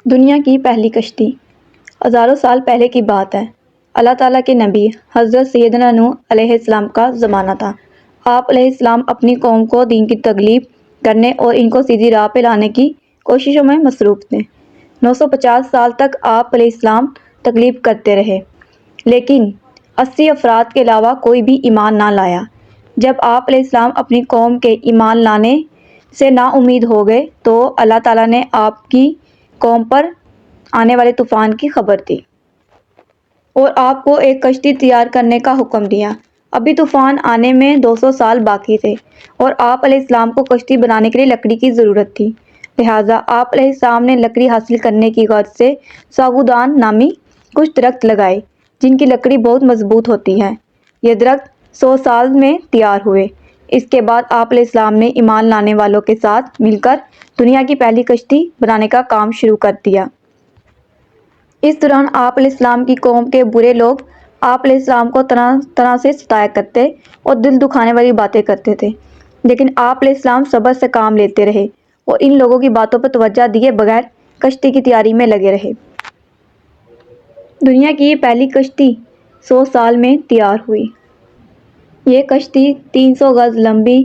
دنیا کی پہلی کشتی ہزاروں سال پہلے کی بات ہے۔ اللہ تعالیٰ کے نبی حضرت سیدنا نوح علیہ السلام کا زمانہ تھا۔ آپ علیہ السلام اپنی قوم کو دین کی تبلیغ کرنے اور ان کو سیدھی راہ پہ لانے کی کوششوں میں مصروف تھے۔ 950 سال تک آپ علیہ السلام تبلیغ کرتے رہے، لیکن 80 افراد کے علاوہ کوئی بھی ایمان نہ لایا۔ جب آپ علیہ السلام اپنی قوم کے ایمان لانے سے نا امید ہو گئے تو اللہ تعالیٰ نے آپ کی قوم پر آنے والے طوفان کی خبر دی اور آپ کو ایک کشتی تیار کرنے کا حکم دیا۔ ابھی طوفان آنے میں 200 سال باقی تھے اور آپ علیہ السلام کو کشتی بنانے کے لیے لکڑی کی ضرورت تھی۔ لہٰذا آپ علیہ السلام نے لکڑی حاصل کرنے کی غرض سے ساگودان نامی کچھ درخت لگائے جن کی لکڑی بہت مضبوط ہوتی ہے۔ یہ درخت 100 سال میں تیار ہوئے۔ اس کے بعد آپ علیہ السلام نے ایمان لانے والوں کے ساتھ مل کر دنیا کی پہلی کشتی بنانے کا کام شروع کر دیا۔ اس دوران آپ علیہ السلام کی قوم کے برے لوگ آپ علیہ السلام کو طرح طرح سے ستایا کرتے اور دل دکھانے والی باتیں کرتے تھے، لیکن آپ علیہ السلام صبر سے کام لیتے رہے اور ان لوگوں کی باتوں پر توجہ دیے بغیر کشتی کی تیاری میں لگے رہے۔ دنیا کی یہ پہلی کشتی 100 سال میں تیار ہوئی۔ یہ کشتی 300 گز لمبی،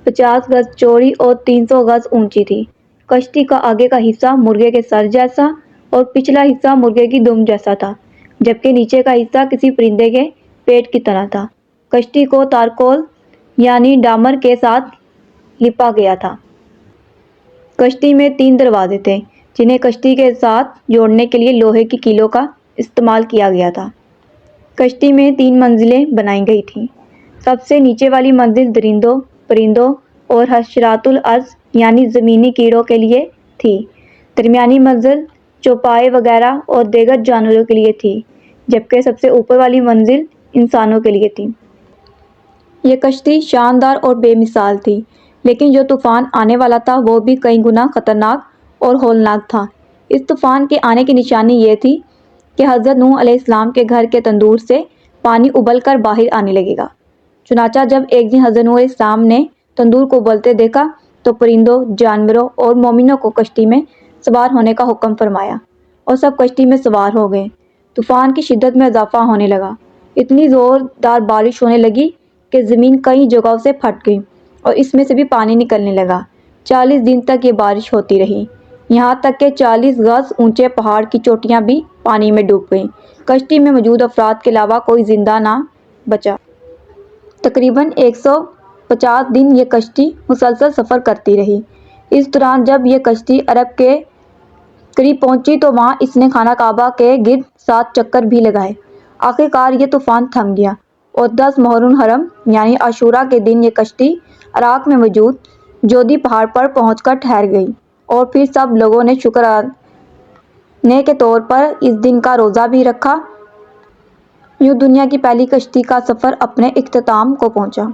50 گز چوڑی اور 300 گز اونچی تھی۔ کشتی کا آگے کا حصہ مرغے کے سر جیسا اور پچھلا حصہ مرغے کی دم جیسا تھا، جبکہ نیچے کا حصہ کسی پرندے کے پیٹ کی طرح تھا۔ کشتی کو تارکول یعنی ڈامر کے ساتھ لپا گیا تھا۔ کشتی میں 3 دروازے تھے جنہیں کشتی کے ساتھ جوڑنے کے لیے لوہے کی کیلوں کا استعمال کیا گیا تھا۔ کشتی میں 3 منزلیں بنائی گئی تھیں۔ سب سے نیچے والی منزل درندوں، پرندوں اور حشرات الارض یعنی زمینی کیڑوں کے لیے تھی۔ درمیانی منزل چوپائے وغیرہ اور دیگر جانوروں کے لیے تھی، جبکہ سب سے اوپر والی منزل انسانوں کے لیے تھی۔ یہ کشتی شاندار اور بے مثال تھی، لیکن جو طوفان آنے والا تھا وہ بھی کئی گنا خطرناک اور ہولناک تھا۔ اس طوفان کے آنے کی نشانی یہ تھی کہ حضرت نوح علیہ السلام کے گھر کے تندور سے پانی ابل کر باہر آنے لگے گا۔ چنانچہ جب ایک دن حضرت نوح علیہ السلام نے تندور کو ابلتے دیکھا تو پرندوں، جانوروں اور مومنوں کو کشتی میں سوار ہونے کا حکم فرمایا اور سب کشتی میں سوار ہو گئے۔ طوفان کی شدت میں اضافہ ہونے لگا۔ اتنی زوردار بارش ہونے لگی کہ زمین کئی جگہوں سے پھٹ گئی اور اس میں سے بھی پانی نکلنے لگا۔ 40 دن تک یہ بارش ہوتی رہی، یہاں تک کہ 40 گز اونچے پہاڑ کی چوٹیاں بھی پانی میں ڈوب گئیں۔ کشتی میں موجود افراد کے علاوہ کوئی زندہ نہ بچا۔ تقریباً 150 دن یہ کشتی مسلسل سفر کرتی رہی۔ اس دوران جب یہ کشتی عرب کے قریب پہنچی تو وہاں اس نے خانہ کعبہ کے گرد 7 چکر بھی لگائے۔ آخر کار یہ طوفان تھم گیا اور 10 محرم الحرم یعنی عاشوراء کے دن یہ کشتی عراق میں موجود جودھی پہاڑ پر پہنچ کر ٹھہر گئی اور پھر سب لوگوں نے شکرانے کے طور پر اس دن کا روزہ بھی رکھا۔ یوں دنیا کی پہلی کشتی کا سفر اپنے اختتام کو پہنچا۔